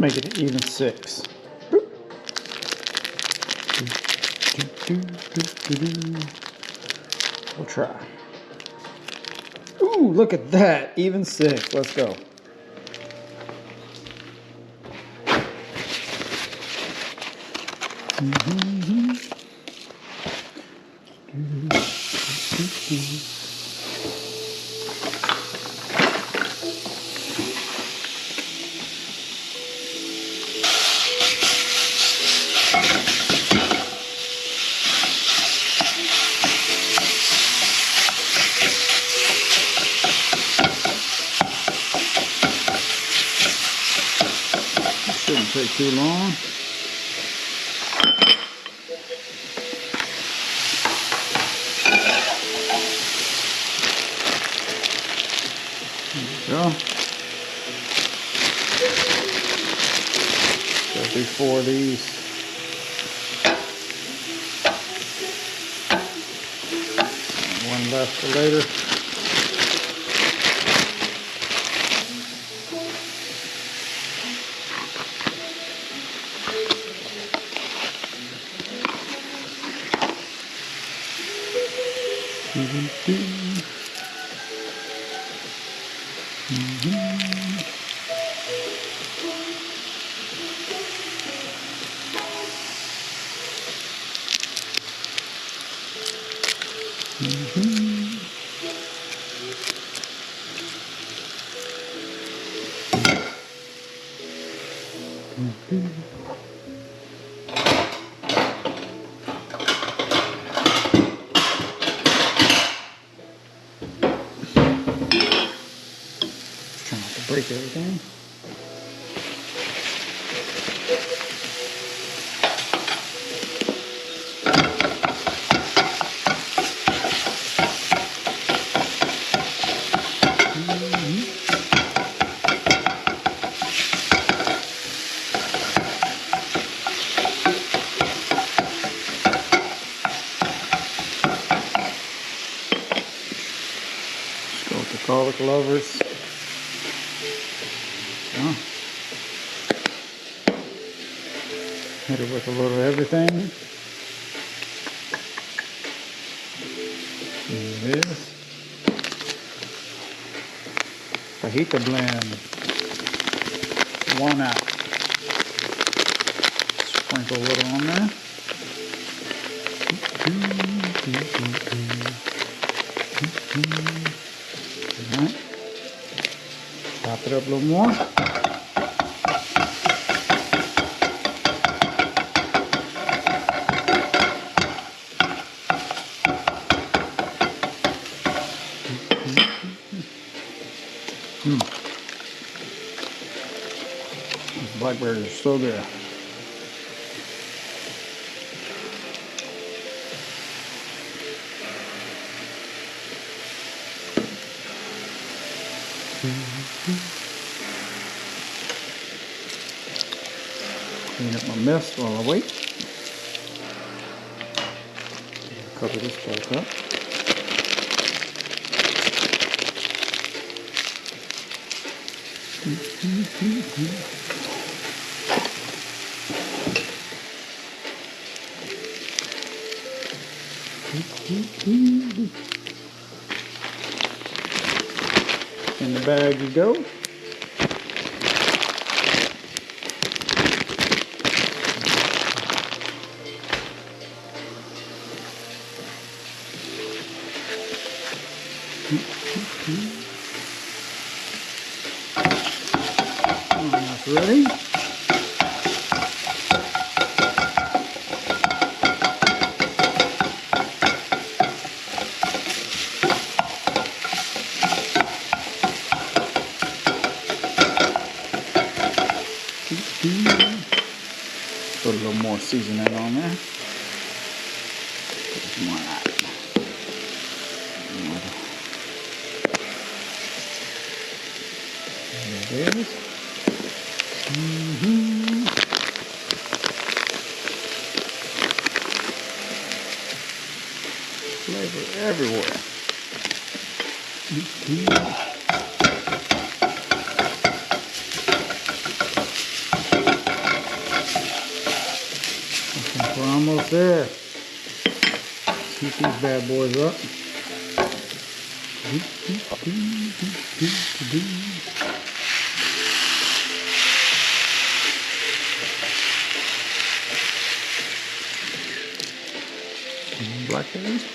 make it an even 6. Boop. We'll try. Ooh, look at that. Even 6. Let's go. Shouldn't take too long. There we go. Gotta do 4 of these. One left for later. Try not to break everything. Go with the garlic lovers. Oh. Hit it with a little of everything. There it is. Fajita blend. 1 out. Sprinkle a little on there. Alright. Chop it up a little more. These blackberries are so good. Clean up my mess while I wait. Cover this back up. In the bag you go. That's ready. Put a little more seasoning on there. Put some more of that. There it is. Flavor everywhere. almost there. Heat these bad boys up. Blackberries.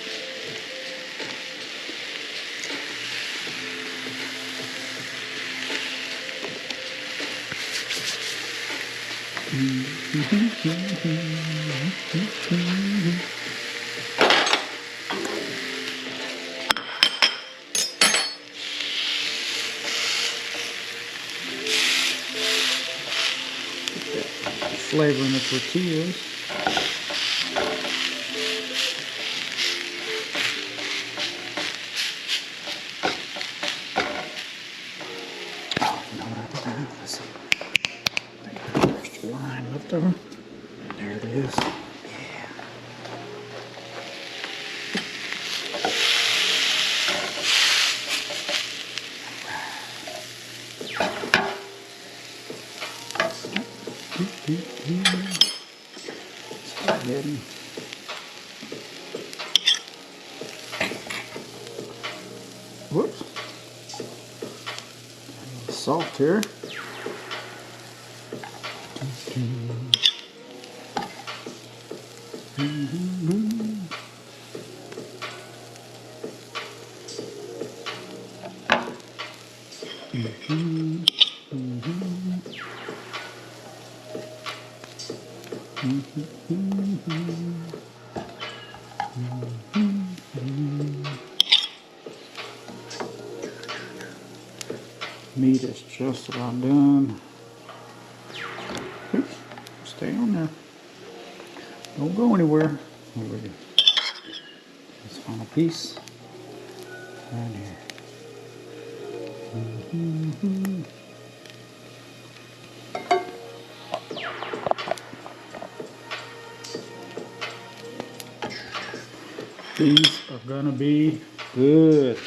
Flavor in the tortillas. Oh, you know what I think I have? Let's see. I think I have an extra line left over. There it is. Yeah. Spaghetti. Whoops. Salt here. Meat is just about done. Oops, stay on there. Don't go anywhere. Here we go. This final piece. Right here. These are gonna be good.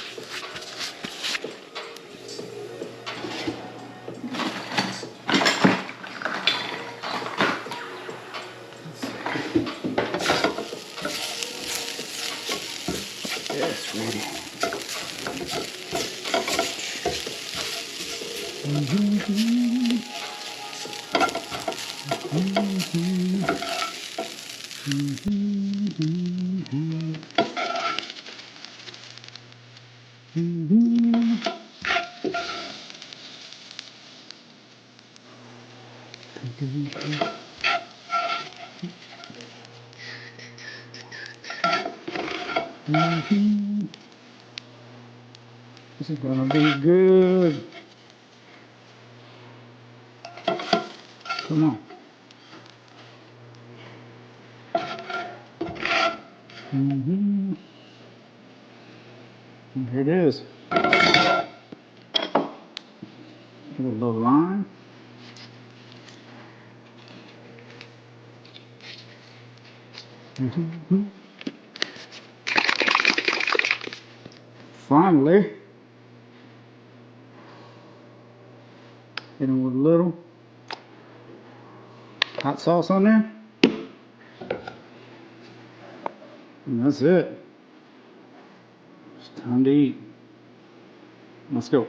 It's ready. This is gonna be good. Come on. And here it is. Give it a little lime. Finally, hit them with a little hot sauce on there. And that's it. It's time to eat. Let's go.